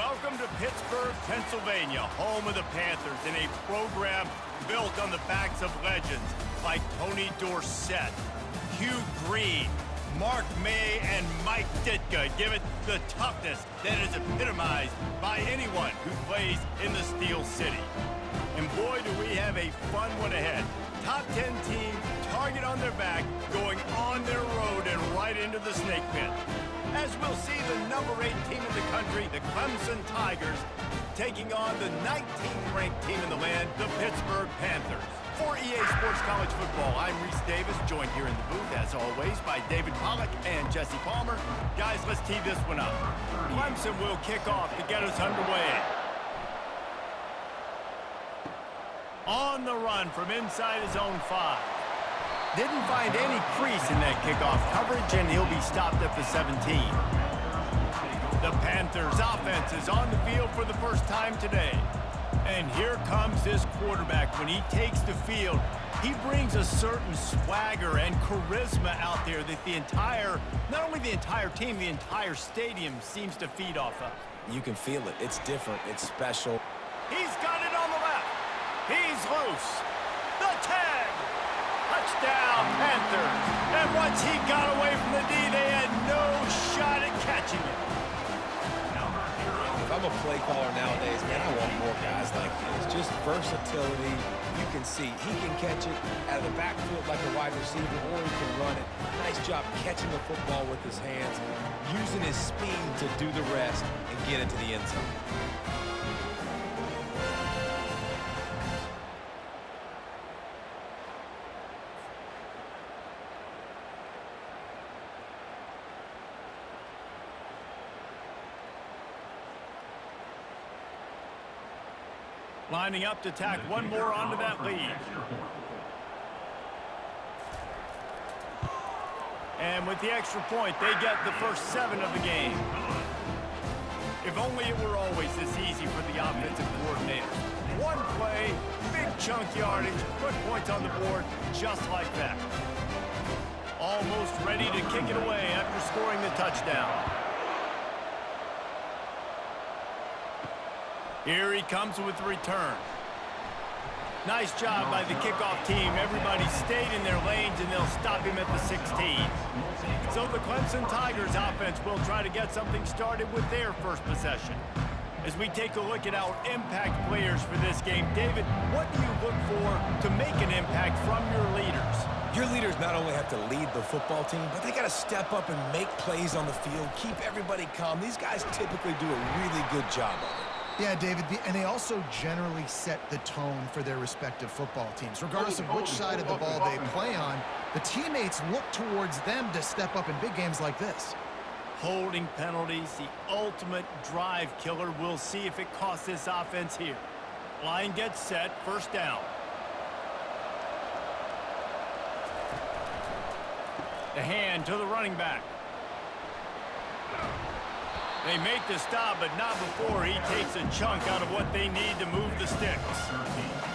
Welcome to Pittsburgh, Pennsylvania, home of the Panthers, in a program built on the backs of legends like Tony Dorsett, Hugh Green, Mark May, and Mike Ditka. Give it the toughness that is epitomized by anyone who plays in the Steel City. And boy, do we have a fun one ahead. Top 10 team, target on their back, going on their road and right into the snake pit. As we'll see the number 8 team in the country, the Clemson Tigers, taking on the 19th ranked team in the land, the Pittsburgh Panthers. For EA Sports College Football, I'm Reese Davis, joined here in the booth, as always, by David Pollack and Jesse Palmer. Guys, let's tee this one up. Clemson will kick off to get us underway. On the run from inside his own 5. Didn't find any crease in that kickoff coverage, and he'll be stopped at the 17. The Panthers offense is on the field for the first time today. And here comes this quarterback. When he takes the field, he brings a certain swagger and charisma out there that not only the entire team, the entire stadium seems to feed off of. You can feel it. It's different. It's special. He's got it on the left. He's loose. The 10. Touchdown, Panthers. And once he got away from the D, they had no shot at catching it. If I'm a play caller nowadays, man, I want more guys like this. Just versatility. You can see he can catch it out of the backfield like a wide receiver, or he can run it. Nice job catching the football with his hands, using his speed to do the rest and get into the end zone. Lining up to tack one more onto that lead. And with the extra point, they get the first 7 of the game. If only it were always this easy for the offensive coordinator. One play, big chunk yardage, put points on the board just like that. Almost ready to kick it away after scoring the touchdown. Here he comes with the return. Nice job by the kickoff team. Everybody stayed in their lanes, and they'll stop him at the 16. So the Clemson Tigers offense will try to get something started with their first possession. As we take a look at our impact players for this game, David, what do you look for to make an impact from your leaders? Your leaders not only have to lead the football team, but they got to step up and make plays on the field, keep everybody calm. These guys typically do a really good job of it. Yeah, David, and they also generally set the tone for their respective football teams. Regardless of which side of the ball they play on, the teammates look towards them to step up in big games like this. Holding penalties, the ultimate drive killer. We'll see if it costs this offense here. Line gets set, first down. The hand to the running back. They make the stop, but not before he takes a chunk out of what they need to move the sticks.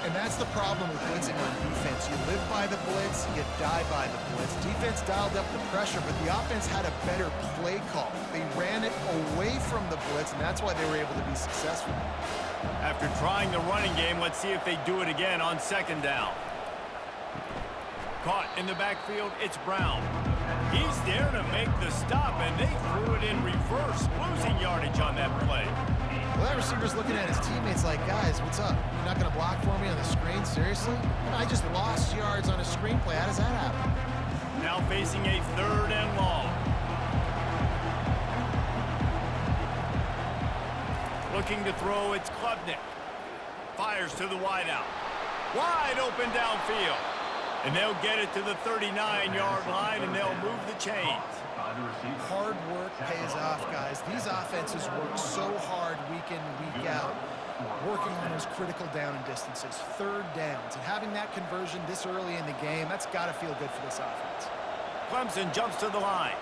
And that's the problem with blitzing on defense. You live by the blitz, you die by the blitz. Defense dialed up the pressure, but the offense had a better play call. They ran it away from the blitz, and that's why they were able to be successful. After trying the running game, let's see if they do it again on second down. Caught in the backfield, it's Brown. He's there to make the stop, and they threw it in reverse, losing yardage on that play. Well, that receiver's looking at his teammates like, guys, what's up? You're not going to block for me on the screen? Seriously? I just lost yards on a screenplay. How does that happen? Now facing a 3rd and long. Looking to throw, it's Klubnik. Fires to the wideout. Wide open downfield. And they'll get it to the 39-yard line, and they'll move the chains. Hard work pays off, guys. These offenses work so hard week in and week out, working on those critical down and distances, 3rd downs. And having that conversion this early in the game, that's got to feel good for this offense. Clemson jumps to the line.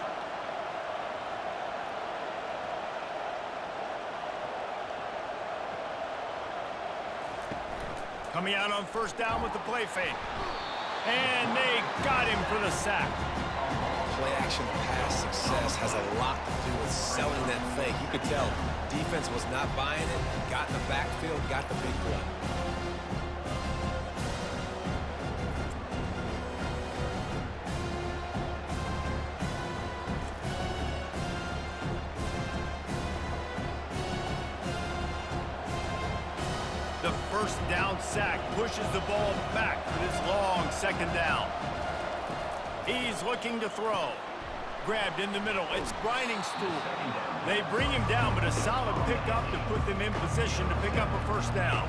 Coming out on first down with the play fake. And they got him for the sack. play-action pass success has a lot to do with selling that fake. You could tell defense was not buying it, got in the backfield, got the big play. The first down sack pushes the ball back for this long second down. He's looking to throw. Grabbed in the middle. It's grinding stool. They bring him down, but a solid pickup to put them in position to pick up a first down.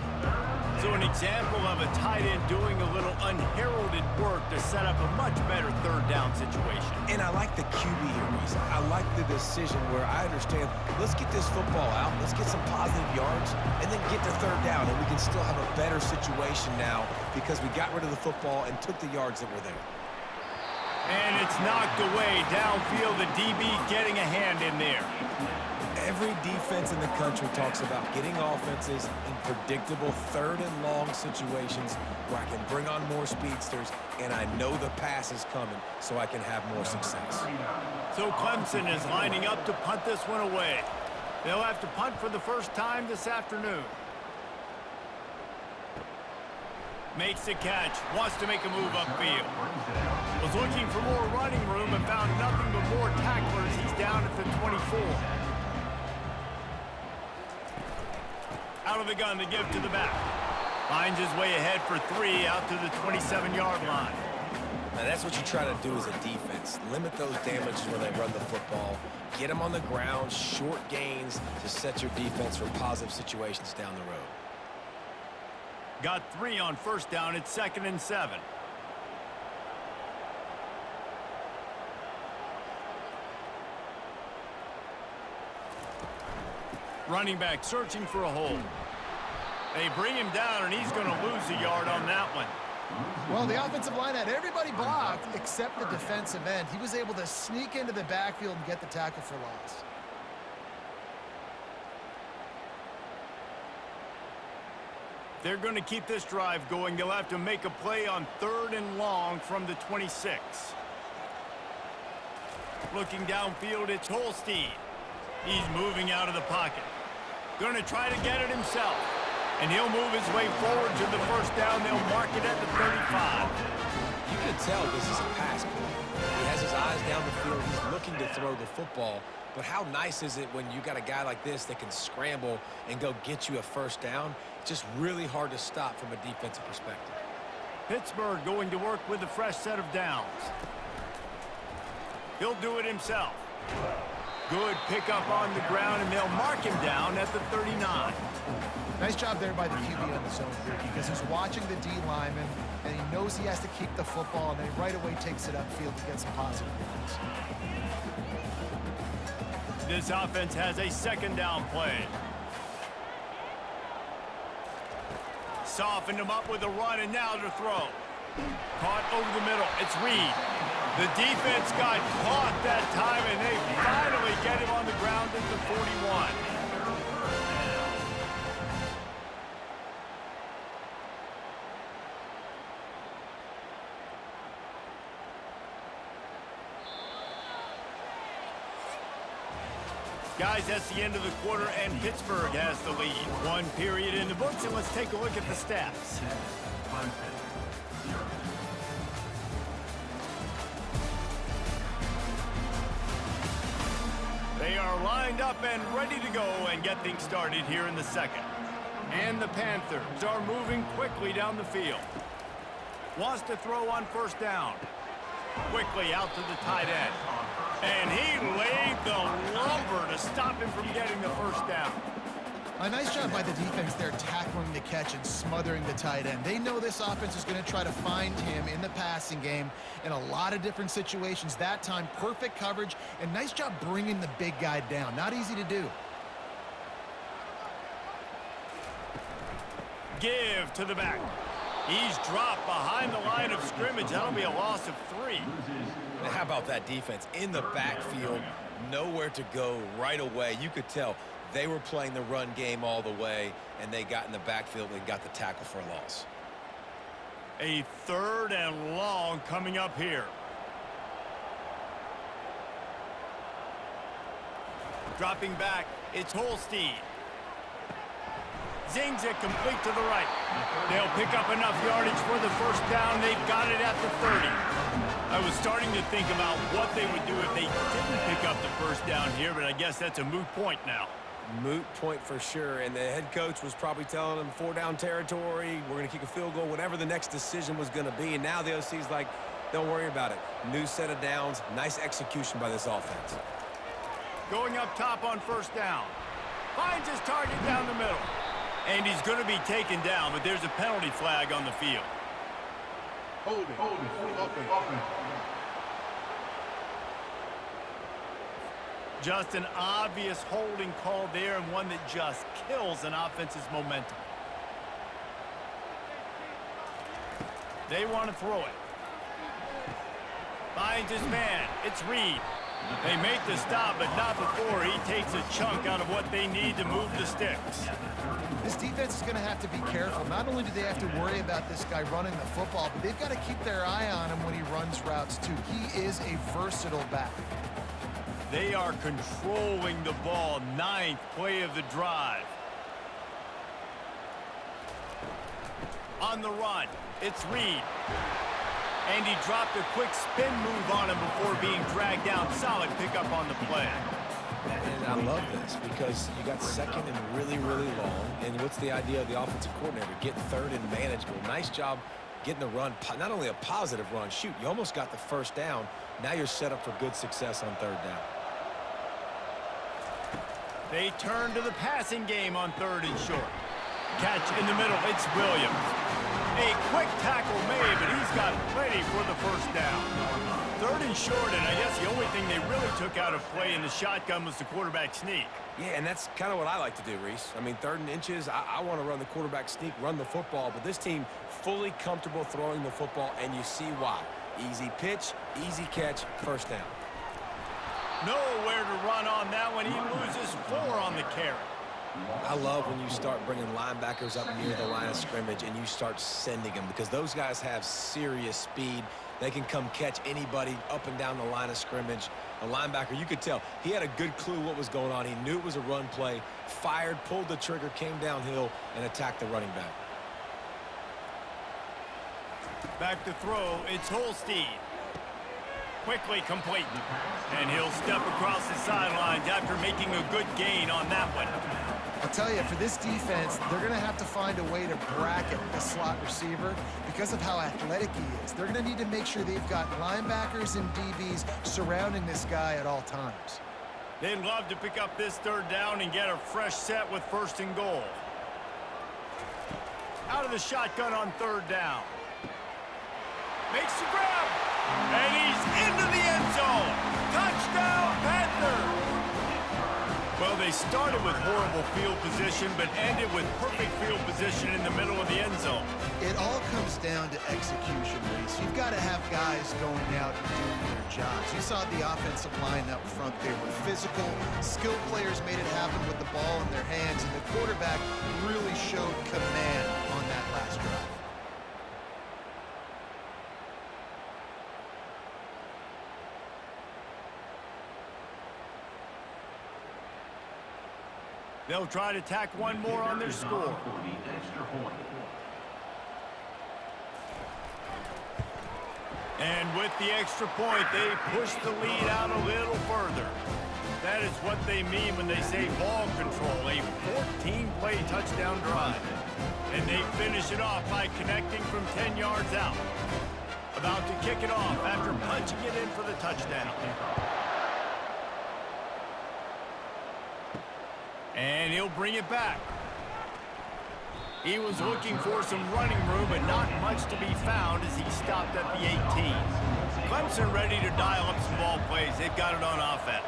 So an example of a tight end doing a little unheralded work to set up a much better third down situation. And I like the QB here, Reese. I like the decision where I understand, let's get this football out, let's get some positive yards, and then get to third down, and we can still have a better situation now because we got rid of the football and took the yards that were there. And it's knocked away downfield, the DB getting a hand in there. Every defense in the country talks about getting offenses in predictable third and long situations where I can bring on more speedsters and I know the pass is coming so I can have more success. So Clemson is lining up to punt this one away. They'll have to punt for the first time this afternoon. Makes the catch, wants to make a move upfield. Was looking for more running room and found nothing but more tacklers. He's down at the 24. Out of the gun to give to the back. Finds his way ahead for 3 out to the 27-yard line. Now that's what you try to do as a defense. Limit those damages when they run the football. Get them on the ground, short gains to set your defense for positive situations down the road. Got 3 on first down. It's 2nd and 7. Running back searching for a hole. They bring him down, and he's going to lose a yard on that one. Well, the offensive line had everybody blocked except the defensive end. He was able to sneak into the backfield and get the tackle for loss. They're going to keep this drive going. They'll have to make a play on 3rd and long from the 26. Looking downfield, it's Holstein. He's moving out of the pocket. Going to try to get it himself. And he'll move his way forward to the first down. They'll mark it at the 35. You can tell this is a pass play. He has his eyes down the field. He's looking to throw the football. But how nice is it when you got a guy like this that can scramble and go get you a first down? It's just really hard to stop from a defensive perspective. Pittsburgh going to work with a fresh set of downs. He'll do it himself. Good pickup on the ground, and they'll mark him down at the 39. Nice job there by the QB on the zone here because he's watching the D lineman, and he knows he has to keep the football, and then he right away takes it upfield to get some positive yards. This offense has a 2nd down play. Softened him up with a run, and now to throw. Caught over the middle. It's Reed. The defense got caught that time, and they finally get him on the ground at the 41. Guys, that's the end of the quarter, and Pittsburgh has the lead. 1 period in the books, and let's take a look at the stats. They are lined up and ready to go and get things started here in the second. And the Panthers are moving quickly down the field. Wants to throw on first down. Quickly out to the tight end. And he laid the lumber to stop him from getting the first down. A nice job by the defense there tackling the catch and smothering the tight end. They know this offense is going to try to find him in the passing game in a lot of different situations. That time, perfect coverage, and nice job bringing the big guy down. Not easy to do. Give to the back. He's dropped behind the line of scrimmage. That'll be a loss of 3. Now, how about that defense in the backfield, nowhere to go right away? You could tell they were playing the run game all the way, and they got in the backfield and got the tackle for a loss. A 3rd and long coming up here. Dropping back, it's Holstein. Zings it complete to the right. They'll pick up enough yardage for the first down. They've got it at the 30. I was starting to think about what they would do if they didn't pick up the first down here, but I guess that's a moot point now. Moot point for sure, and the head coach was probably telling them 4-down territory, we're going to kick a field goal, whatever the next decision was going to be, and now the OC's like, don't worry about it. New set of downs, nice execution by this offense. Going up top on first down. Finds his target down the middle. And he's going to be taken down, but there's a penalty flag on the field. Holding. Just an obvious holding call there, and one that just kills an offense's momentum. They want to throw it. Finds his man. It's Reed. They make the stop, but not before he takes a chunk out of what they need to move the sticks. This defense is going to have to be careful. Not only do they have to worry about this guy running the football, but they've got to keep their eye on him when he runs routes, too. He is a versatile back. They are controlling the ball. 9th play of the drive. On the run, it's Reed. And he dropped a quick spin move on him before being dragged down. Solid pickup on the play. And I love this because you got second and really, really long. And what's the idea of the offensive coordinator? Get third and manageable. Nice job getting the run. Not only a positive run. Shoot, you almost got the first down. Now you're set up for good success on 3rd down. They turn to the passing game on 3rd and short. Catch in the middle. It's Williams. A quick tackle made, but he's got plenty for the first down. 3rd and short, and I guess the only thing they really took out of play in the shotgun was the quarterback sneak. Yeah, and that's kind of what I like to do, Reese. I mean, 3rd and inches, I want to run the quarterback sneak, run the football, but this team fully comfortable throwing the football, and you see why. Easy pitch, easy catch, first down. Nowhere to run on that one. He loses 4 on the carry. I love when you start bringing linebackers up near the line of scrimmage and you start sending them because those guys have serious speed. They can come catch anybody up and down the line of scrimmage. A linebacker, you could tell, he had a good clue what was going on. He knew it was a run play, fired, pulled the trigger, came downhill, and attacked the running back. Back to throw, it's Holstein. Quickly complete. And he'll step across the sidelines after making a good gain on that one. I'll tell you, for this defense, they're going to have to find a way to bracket the slot receiver because of how athletic he is. They're going to need to make sure they've got linebackers and DBs surrounding this guy at all times. They'd love to pick up this 3rd down and get a fresh set with 1st and goal. Out of the shotgun on 3rd down. Makes the grab. And he's into the end zone. Touchdown, Panthers! Well, they started with horrible field position, but ended with perfect field position in the middle of the end zone. It all comes down to execution, Reese. You've got to have guys going out and doing their jobs. You saw the offensive line up front. They were physical. Skilled players made it happen with the ball in their hands, and the quarterback really showed command on that last drive. They'll try to tack one more on their score. And with the extra point, they push the lead out a little further. That is what they mean when they say ball control, a 14-play touchdown drive. And they finish it off by connecting from 10 yards out. About to kick it off after punching it in for the touchdown. And he'll bring it back. He was looking for some running room, but not much to be found as he stopped at the 18. Clemson ready to dial up some ball plays. They've got it on offense.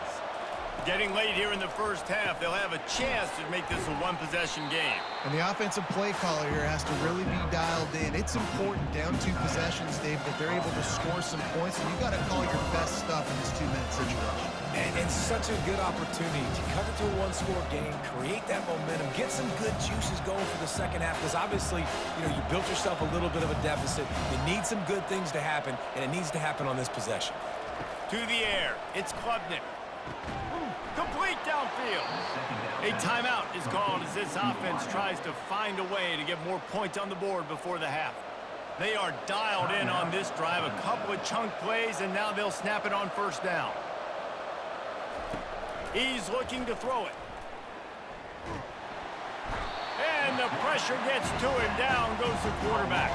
Getting late here in the first half, they'll have a chance to make this a one-possession game. And the offensive play caller here has to really be dialed in. It's important down 2 possessions, Dave, that they're able to score some points, and you got to call your best stuff in this 2-minute situation. And such a good opportunity to cut it to a 1-score game, create that momentum, get some good juices going for the second half, because obviously, you built yourself a little bit of a deficit. You need some good things to happen, and it needs to happen on this possession. To the air, it's Klubnik. Complete downfield. A timeout is called as this offense tries to find a way to get more points on the board before the half. They are dialed in on this drive, a couple of chunk plays, and now they'll snap it on first down. He's looking to throw it. And the pressure gets to him. Down goes the quarterback.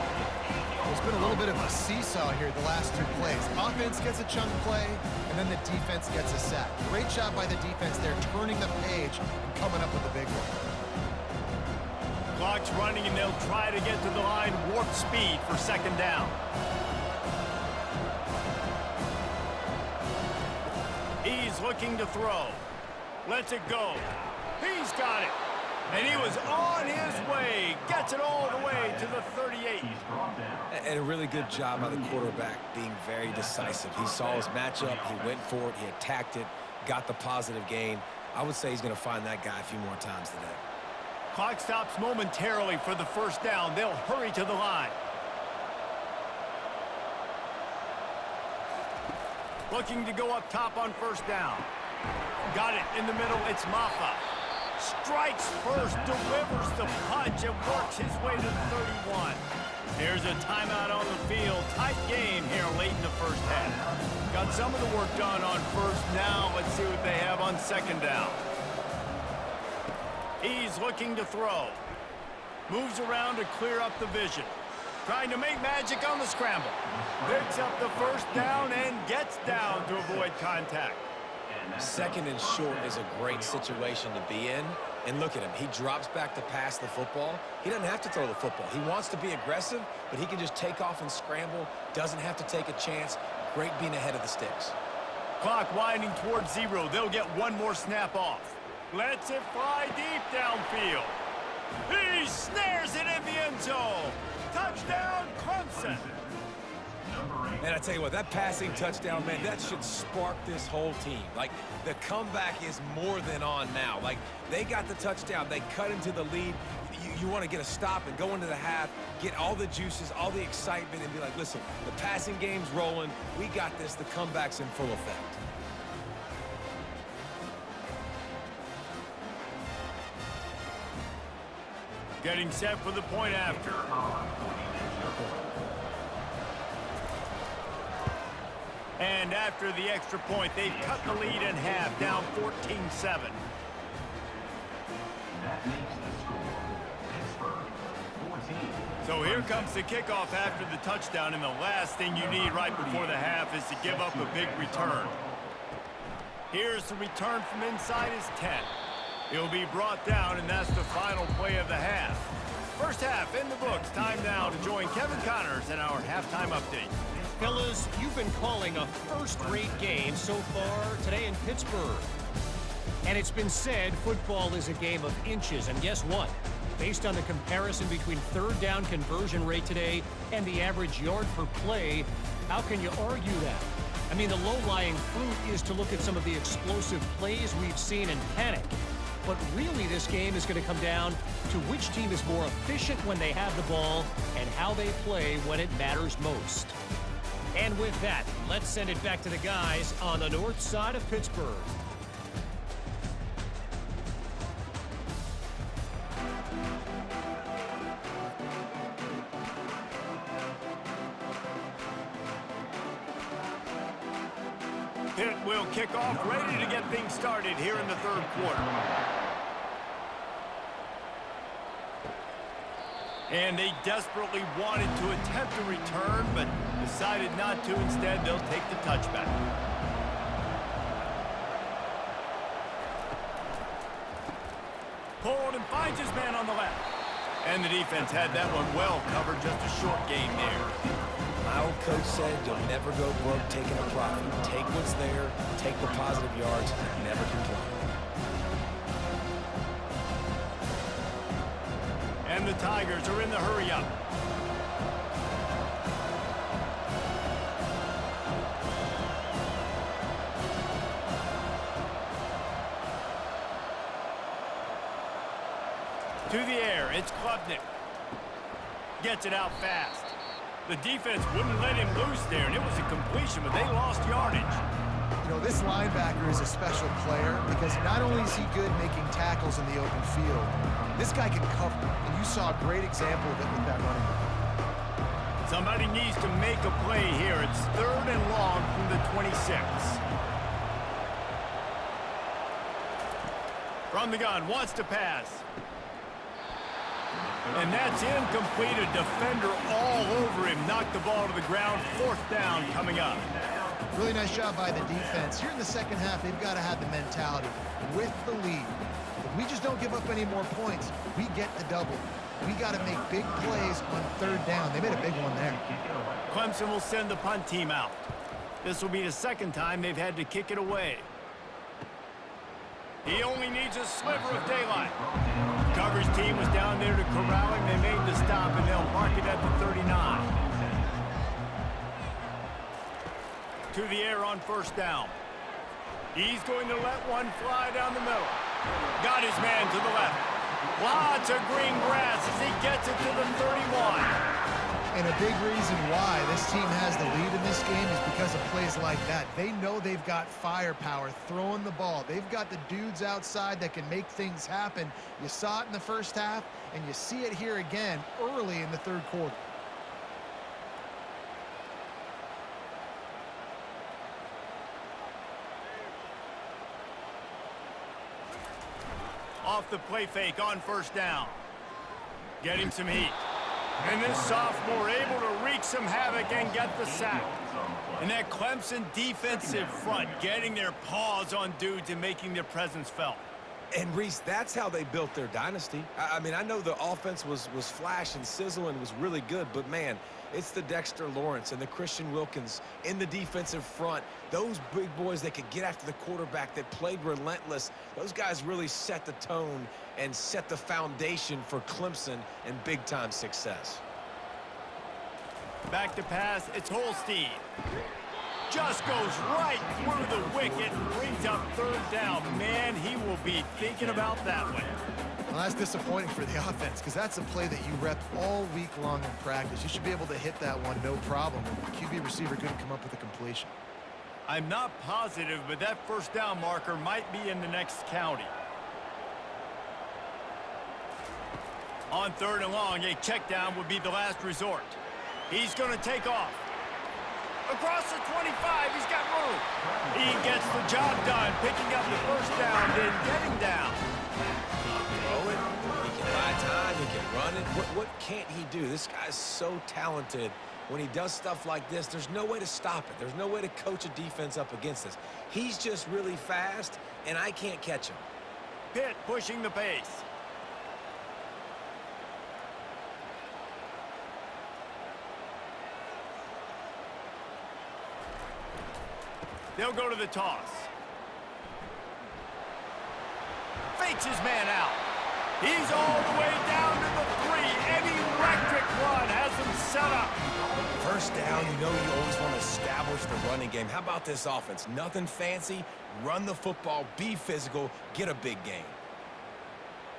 There's been a little bit of a seesaw here the last two plays. Offense gets a chunk play, and then the defense gets a sack. Great job by the defense there, turning the page and coming up with a big one. Clock's running, and they'll try to get to the line warp speed for second down. He's looking to throw. Lets it go. He's got it. And he was on his way. Gets it all the way to the 38. And a really good job by the quarterback being very decisive. He saw his matchup. He went for it. He attacked it. Got the positive gain. I would say he's going to find that guy a few more times today. Clock stops momentarily for the first down. They'll hurry to the line. Looking to go up top on first down. Got it in the middle. It's Maffa. Strikes first, delivers the punch, and works his way to the 31. There's a timeout on the field. Tight game here late in the first half. Got some of the work done on first. Now let's see what they have on second down. He's looking to throw. Moves around to clear up the vision. Trying to make magic on the scramble. Picks up the first down and gets down to avoid contact. Second and short is a great situation to be in. And look at him. He drops back to pass the football. He doesn't have to throw the football. He wants to be aggressive, but he can just take off and scramble. Doesn't have to take a chance. Great being ahead of the sticks. Clock winding towards zero. They'll get one more snap off. Lets it fly deep downfield. He snares it in the end zone. Touchdown, Clemson. And I tell you what, that passing touchdown, man, that should spark this whole team. Like, the comeback is more than on now. Like, they got the touchdown. They cut into the lead. You want to get a stop and go into the half, get all the juices, all the excitement, and be like, listen, the passing game's rolling. We got this. The comeback's in full effect. Getting set for the point after. And after the extra point, they've cut the lead in half, down 14-7. That makes the score Pittsburgh 14. So here comes the kickoff after the touchdown, and the last thing you need right before the half is to give up a big return. Here's the return from inside his 10. He'll be brought down, and that's the final play of the half. First half in the books. Time now to join Kevin Connors in our halftime update. Fellas, you've been calling a first-rate game so far today in Pittsburgh. And it's been said football is a game of inches. And guess what? Based on the comparison between third down conversion rate today and the average yard per play, how can you argue that? I mean, the low-lying fruit is to look at some of the explosive plays we've seen and panic. But really, this game is going to come down to which team is more efficient when they have the ball and how they play when it matters most. And with that, let's send it back to the guys on the north side of Pittsburgh. Pitt will kick off, ready to get things started here in the third quarter. And they desperately wanted to attempt a return, but decided not to. Instead, they'll take the touchback. Pulled and finds his man on the left. And the defense had that one well covered, just a short gain there. My old coach said you'll never go broke taking a profit. Take what's there, take the positive yards, and never complain. And the Tigers are in the hurry-up. To the air, it's Klubnik. Gets it out fast. The defense wouldn't let him loose there, and it was a completion, but they lost yardage. know, this linebacker is a special player because not only is he good making tackles in the open field, this guy can cover. And you saw a great example of it with that running back. Somebody needs to make a play here. It's 3rd and long from the 26. From the gun, wants to pass. And that's incomplete. A defender all over him. Knocked the ball to the ground. 4th down coming up. Really nice job by the defense. Here in the second half, they've got to have the mentality with the lead. If we just don't give up any more points, we get the double. We got to make big plays on 3rd down. They made a big one there. Clemson will send the punt team out. This will be the 2nd time they've had to kick it away. He only needs a sliver of daylight. The coverage team was down there to corral him. They made the stop, and they'll mark it at the 39. To the air on 1st down. He's going to let one fly down the middle. Got his man to the left. Lots of green grass as he gets it to the 31. And a big reason why this team has the lead in this game is because of plays like that. They know they've got firepower throwing the ball. They've got the dudes outside that can make things happen. You saw it in the first half, and you see it here again early in the 3rd quarter. Off the play fake on 1st down. Getting some heat. And this sophomore able to wreak some havoc and get the sack. And that Clemson defensive front getting their paws on dudes and making their presence felt. And, Reese, that's how they built their dynasty. I mean, I know the offense was flash and sizzle and was really good, but, man, it's the Dexter Lawrence and the Christian Wilkins in the defensive front. Those big boys that could get after the quarterback, that played relentless. Those guys really set the tone and set the foundation for Clemson and big-time success. Back to pass, it's Holstein. Just goes right through the wicket and brings up 3rd down. Man, he will be thinking about that one. Well, that's disappointing for the offense because that's a play that you rep all week long in practice. You should be able to hit that one no problem. The QB receiver couldn't come up with a completion. I'm not positive, but that 1st down marker might be in the next county. On 3rd and long, a check down would be the last resort. He's going to take off. Across the 25, he's got room. He gets the job done, picking up the 1st down, then getting down. He can throw it, he can buy time, he can run it. What can't he do? This guy's so talented. When he does stuff like this, there's no way to stop it. There's no way to coach a defense up against this. He's just really fast, and I can't catch him. Pitt pushing the pace. They'll go to the toss. Fakes his man out. He's all the way down to the 3. An electric run has him set up. 1st down, you know you always want to establish the running game. How about this offense? Nothing fancy. Run the football, be physical, get a big game.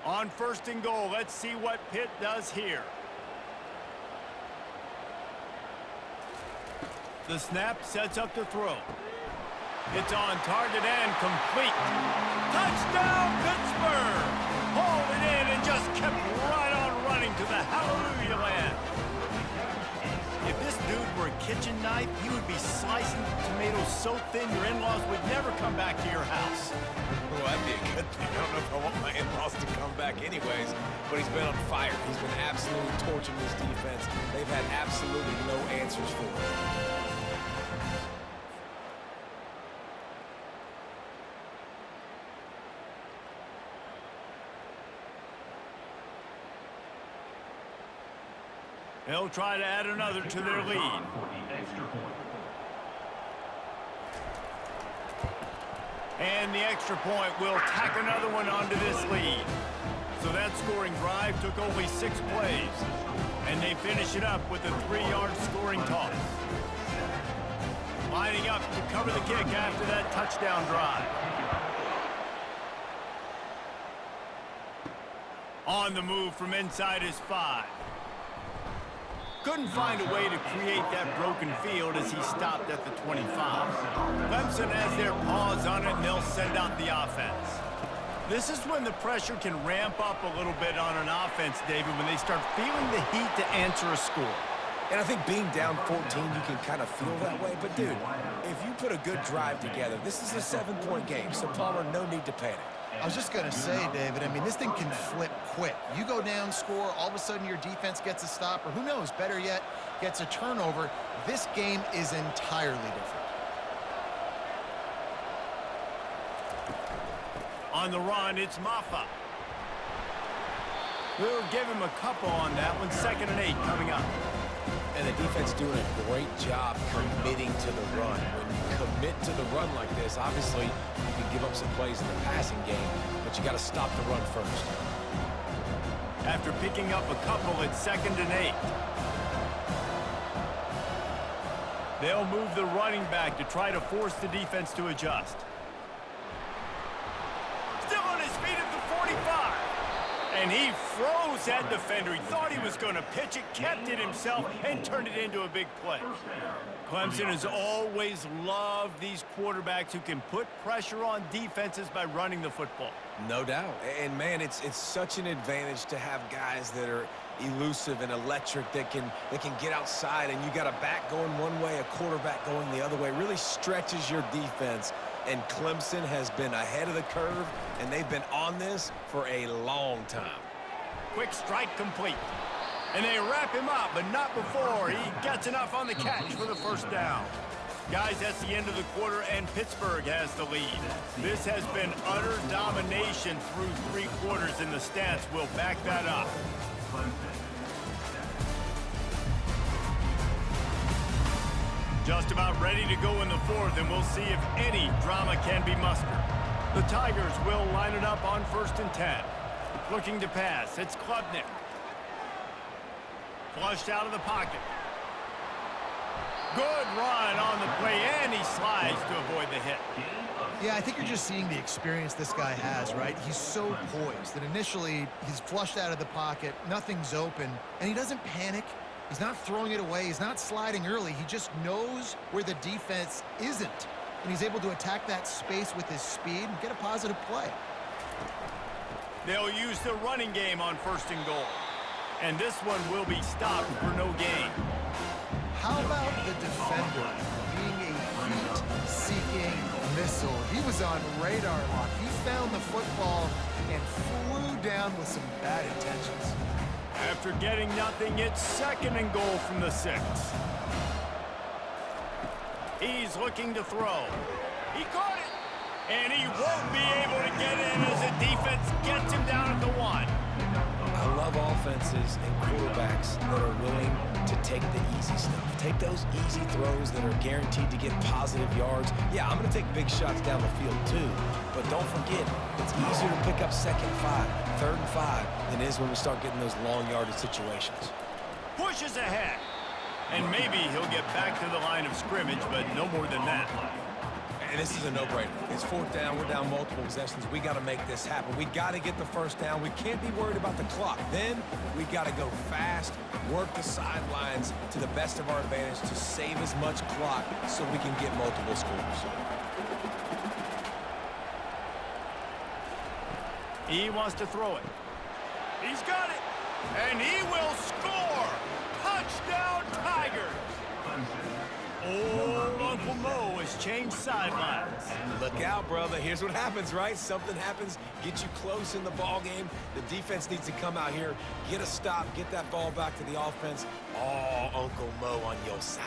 On 1st and goal, let's see what Pitt does here. The snap sets up the throw. It's on target and complete. Touchdown, Pittsburgh! Hauled it in and just kept right on running to the hallelujah land. If this dude were a kitchen knife, he would be slicing tomatoes so thin your in-laws would never come back to your house. Well, that'd be a good thing. I don't know if I want my in-laws to come back anyways, but he's been on fire. He's been absolutely torching this defense. They've had absolutely no answers for him. They'll try to add another to their lead. And the extra point will tack another one onto this lead. So that scoring drive took only 6 plays. And they finish it up with a 3-yard scoring toss. Lining up to cover the kick after that touchdown drive. On the move from inside his 5. Couldn't find a way to create that broken field as he stopped at the 25. Clemson has their paws on it, and they'll send out the offense. This is when the pressure can ramp up a little bit on an offense, David, when they start feeling the heat to answer a score. And I think being down 14, you can kind of feel that way. But, dude, if you put a good drive together, this is a 7-point game, so Palmer, no need to panic. I was just going to say, David, I mean, this thing can flip quick. You go down, score, all of a sudden your defense gets a stop, or who knows, better yet, gets a turnover. This game is entirely different. On the run, it's Maffa. We'll give him a couple on that one. 2nd and 8 coming up. And the defense doing a great job committing to the run. When you commit to the run like this, obviously you can give up some plays in the passing game, but you got to stop the run first. After picking up a couple, it's 2nd and 8. They'll move the running back to try to force the defense to adjust. Still on his feet at the 45. And he froze that defender. He thought he was going to pitch it, kept it himself, and turned it into a big play. Clemson has always loved these quarterbacks who can put pressure on defenses by running the football. No doubt. And, man, it's such an advantage to have guys that are elusive and electric that can get outside, and you got a back going one way, a quarterback going the other way. It really stretches your defense. And Clemson has been ahead of the curve, and they've been on this for a long time. Quick strike complete. And they wrap him up, but not before he gets enough on the catch for the 1st down. Guys, that's the end of the quarter, and Pittsburgh has the lead. This has been utter domination through 3 quarters, and the stats will back that up. Just about ready to go in the 4th, and we'll see if any drama can be mustered. The Tigers will line it up on 1st and 10. Looking to pass, it's Klubnik. Flushed out of the pocket. Good run on the play, and he slides to avoid the hit. Yeah, I think you're just seeing the experience this guy has, right? He's so poised that initially he's flushed out of the pocket, nothing's open, and he doesn't panic. He's not throwing it away. He's not sliding early. He just knows where the defense isn't. And he's able to attack that space with his speed and get a positive play. They'll use the running game on 1st and goal. And this one will be stopped for no gain. How about the defender being a heat-seeking missile? He was on radar lock. He found the football and flew down with some bad intentions. After getting nothing, it's 2nd and goal from the 6. He's looking to throw. He caught it, and he won't be able to get in as the defense gets him down at the 1. I love offenses and quarterbacks that are willing to take the easy stuff. Take those easy throws that are guaranteed to get positive yards. Yeah, I'm going to take big shots down the field too, but don't forget, it's easier to pick up 2nd and 5, 3rd and 5 than it is when we start getting those long yardage situations. Pushes ahead, and maybe he'll get back to the line of scrimmage, but no more than that. And this is a no-brainer. It's 4th down. We're down multiple possessions. We got to make this happen. We got to get the 1st down. We can't be worried about the clock. Then we got to go fast, work the sidelines to the best of our advantage to save as much clock so we can get multiple scores. He wants to throw it. He's got it, and he will score. Touchdown, Tigers. Old Uncle Mo has changed sidelines. Look out, brother. Here's what happens, right? Something happens, get you close in the ball game. The defense needs to come out here, get a stop, get that ball back to the offense. Oh, Uncle Mo on your side.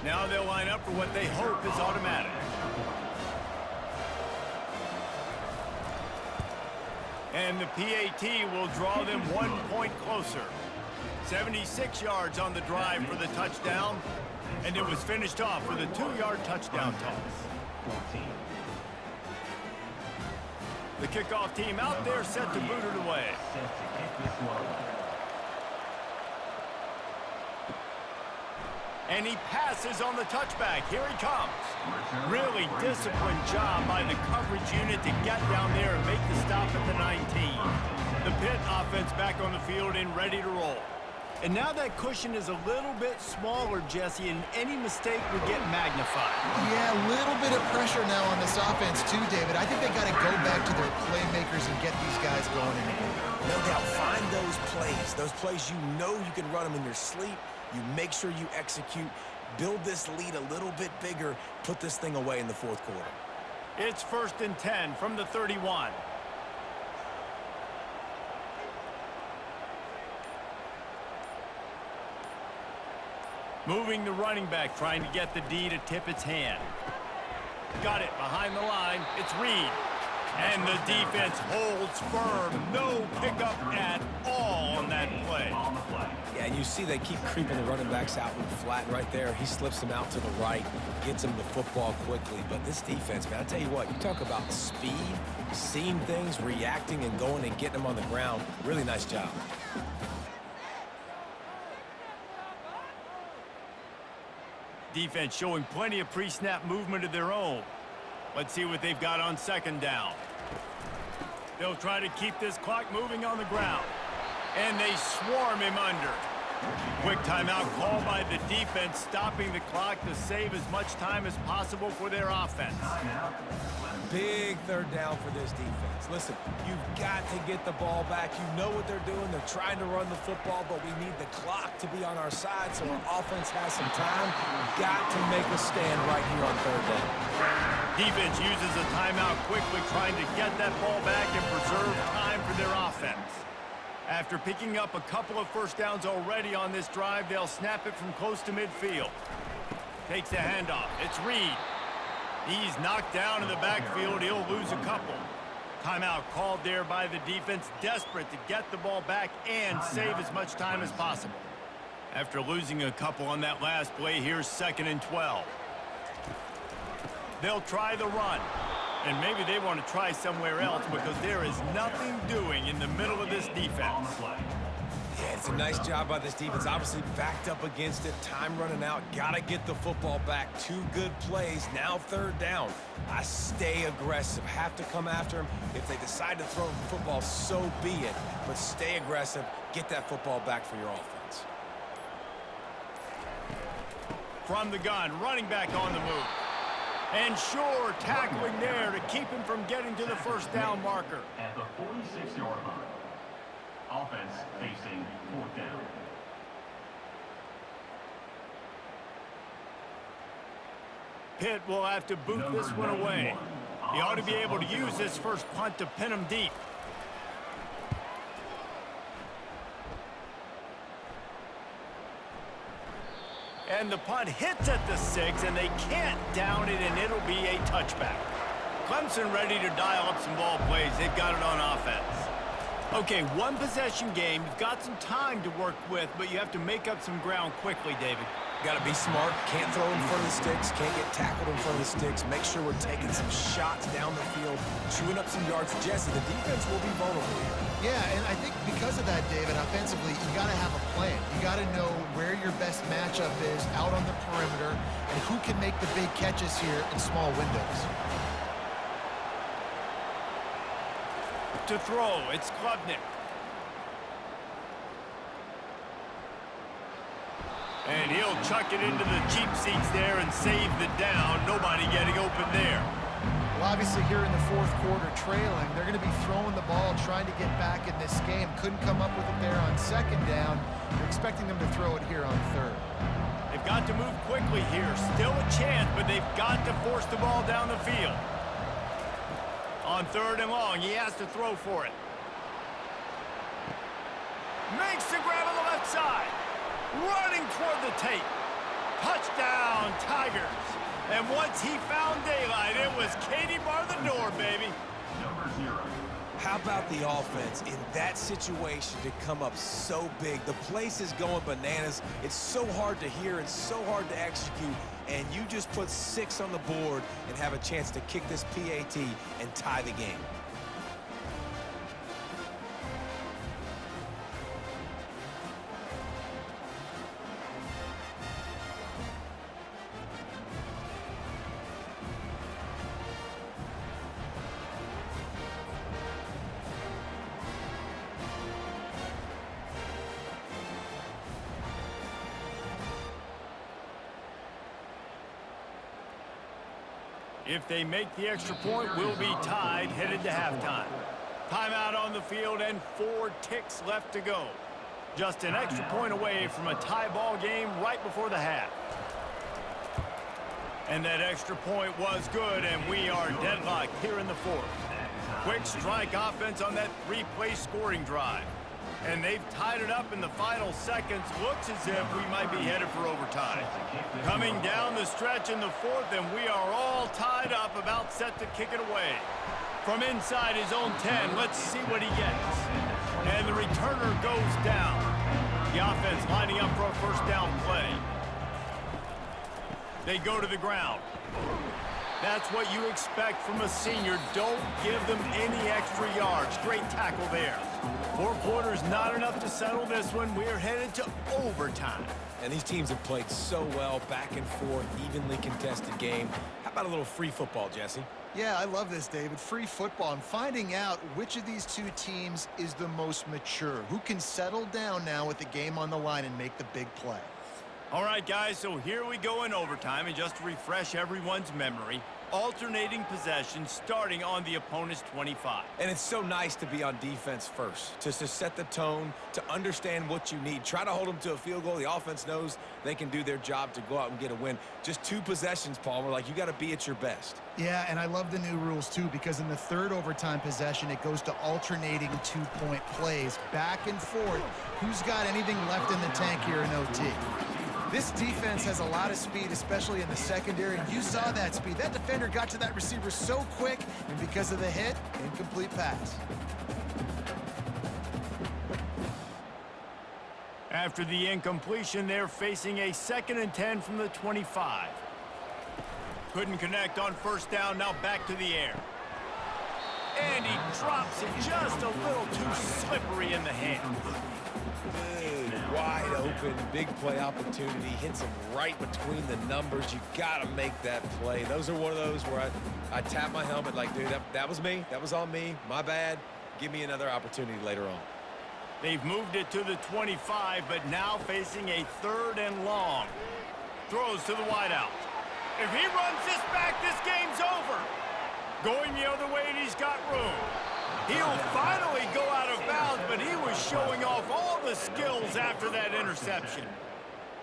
Now they'll line up for what they hope is automatic. And the PAT will draw them 1 point closer. 76 yards on the drive for the touchdown, and it was finished off with a 2-yard touchdown toss. The kickoff team out there set to boot it away. And he passes on the touchback. Here he comes. Really disciplined job by the coverage unit to get down there and make the stop at the 19. The Pitt offense back on the field and ready to roll. And now that cushion is a little bit smaller, Jesse, and any mistake would get magnified. Yeah, a little bit of pressure now on this offense too, David. I think they got to go back to their playmakers and get these guys going in the game. No doubt, find those plays you know you can run them in your sleep. You make sure you execute, build this lead a little bit bigger, put this thing away in the fourth quarter. It's 1st and 10 from the 31. Moving the running back, trying to get the D to tip its hand. Got it behind the line. It's Reed. And the defense holds firm. No pickup at all on that play. Yeah, and you see they keep creeping the running backs out in the flat right there. He slips them out to the right, gets him the football quickly. But this defense, man, I tell you what, you talk about speed, seeing things, reacting, and going and getting them on the ground. Really nice job. Defense showing plenty of pre-snap movement of their own. Let's see what they've got on 2nd down. They'll try to keep this clock moving on the ground. And they swarm him under. Quick timeout call by the defense, stopping the clock to save as much time as possible for their offense. Big 3rd down for this defense. Listen, you've got to get the ball back. You know what they're doing. They're trying to run the football, but we need the clock to be on our side so our offense has some time. Got to make a stand right here on 3rd down. Defense uses a timeout quickly, trying to get that ball back and preserve time for their offense. After picking up a couple of 1st downs already on this drive, they'll snap it from close to midfield. Takes the handoff. It's Reed. He's knocked down in the backfield. He'll lose a couple. Timeout called there by the defense, desperate to get the ball back and save as much time as possible. After losing a couple on that last play, here's 2nd and 12. They'll try the run. And maybe they want to try somewhere else because there is nothing doing in the middle of this defense. Yeah, it's a nice job by this defense. Obviously backed up against it. Time running out. Got to get the football back. 2 good plays. Now 3rd down. I stay aggressive. Have to come after him. If they decide to throw the football, so be it. But stay aggressive. Get that football back for your offense. From the gun, running back on the move. And sure, tackling there to keep him from getting to the 1st down marker. At the 46-yard line. Offense facing 4th down. Pitt will have to boot this one away. He ought to be able to use this first punt to pin him deep. And the punt hits at the 6, and they can't down it, and it'll be a touchback. Clemson ready to dial up some ball plays. They've got it on offense. Okay, 1 possession game. You've got some time to work with, but you have to make up some ground quickly, David. Got to be smart. Can't throw in front of the sticks. Can't get tackled in front of the sticks. Make sure we're taking some shots down the field, chewing up some yards. Jesse, the defense will be vulnerable here. Yeah, and I think because of that, David, offensively, you got to have a plan. You got to know where your best matchup is out on the perimeter and who can make the big catches here in small windows. To throw, it's Klubnik. And he'll chuck it into the cheap seats there and save the down. Nobody getting open there. Well, obviously here in the 4th quarter trailing, they're going to be throwing the ball, trying to get back in this game. Couldn't come up with it there on 2nd down. They're expecting them to throw it here on 3rd. They've got to move quickly here. Still a chance, but they've got to force the ball down the field. On 3rd and long, he has to throw for it. Makes the grab on the left side. Running toward the tape. Touchdown, Tigers. And once he found daylight, it was Katie bar the door, baby. Number 0. How about the offense in that situation to come up so big? The place is going bananas. It's so hard to hear. It's so hard to execute. And you just put 6 on the board and have a chance to kick this PAT and tie the game. If they make the extra point, we'll be tied headed to halftime. Timeout on the field and 4 ticks left to go. Just an extra point away from a tie ball game right before the half. And that extra point was good, and we are deadlocked here in the 4th. Quick strike offense on that 3-play scoring drive. And they've tied it up in the final seconds. Looks as if we might be headed for overtime. Coming down the stretch in the 4th, and we are all tied up, about set to kick it away. From inside his own 10, let's see what he gets. And the returner goes down. The offense lining up for a first down play. They go to the ground. That's what you expect from a senior. Don't give them any extra yards. Great tackle there. 4 quarters, not enough to settle this one. We're headed to overtime. And these teams have played so well, back and forth, evenly contested game. How about a little free football, Jesse? Yeah, I love this, David. Free football. I'm finding out which of these 2 teams is the most mature, who can settle down now with the game on the line and make the big play. All right, guys, so here we go in overtime, and just to refresh everyone's memory, alternating possession starting on the opponent's 25. And it's so nice to be on defense first, to set the tone, to understand what you need. Try to hold them to a field goal. The offense knows they can do their job to go out and get a win. Just 2 possessions, Paul. We're like, you got to be at your best. Yeah, and I love the new rules, too, because in the 3rd overtime possession, it goes to alternating 2-point plays, back and forth. Who's got anything left in the tank here in OT? This defense has a lot of speed, especially in the secondary, and you saw that speed. That defender got to that receiver so quick, and because of the hit, incomplete pass. After the incompletion, they're facing a 2nd and 10 from the 25. Couldn't connect on first down, now back to the air. And he drops it just a little too slippery in the hands. Wide open, big play opportunity, hits him right between the numbers. You got to make that play. Those are one of those where I tap my helmet like, dude, that was me. That was on me. My bad. Give me another opportunity later on. They've moved it to the 25, but now facing a 3rd and long. Throws to the wideout. If he runs this back, this game's over. Going the other way, and he's got room. He'll finally go out of bounds, but he was showing off all the skills after that interception.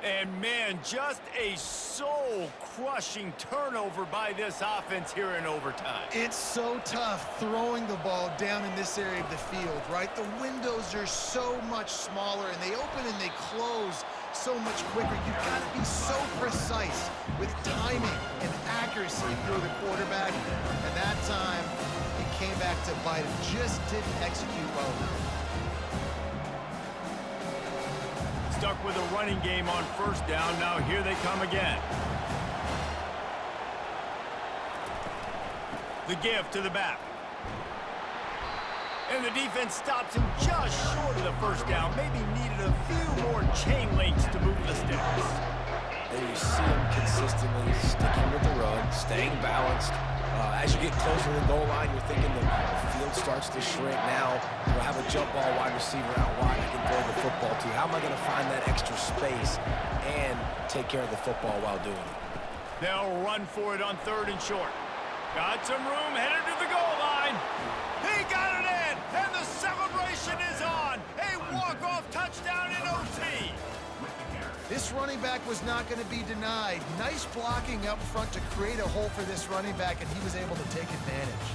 And, man, just a soul-crushing turnover by this offense here in overtime. It's so tough throwing the ball down in this area of the field, right? The windows are so much smaller, and they open and they close so much quicker. You've got to be so precise with timing and accuracy for the quarterback. And that time, it came back to bite him. Just didn't execute well enough. Stuck with a running game on first down. Now here they come again. The give to the back. And the defense stops him just short of the first down. Maybe needed a few more chain links to move the sticks. And you see him consistently sticking with the run, staying balanced. As you get closer to the goal line, you're thinking the field starts to shrink. Now you'll have a jump ball wide receiver out wide I can throw the football to. How am I going to find that extra space and take care of the football while doing it? They'll run for it on 3rd and short. Got some room, headed to the goal line. He got it in, and the celebration is on. A walk-off touchdown in OT. This running back was not going to be denied. Nice blocking up front to create a hole for this running back, and he was able to take advantage.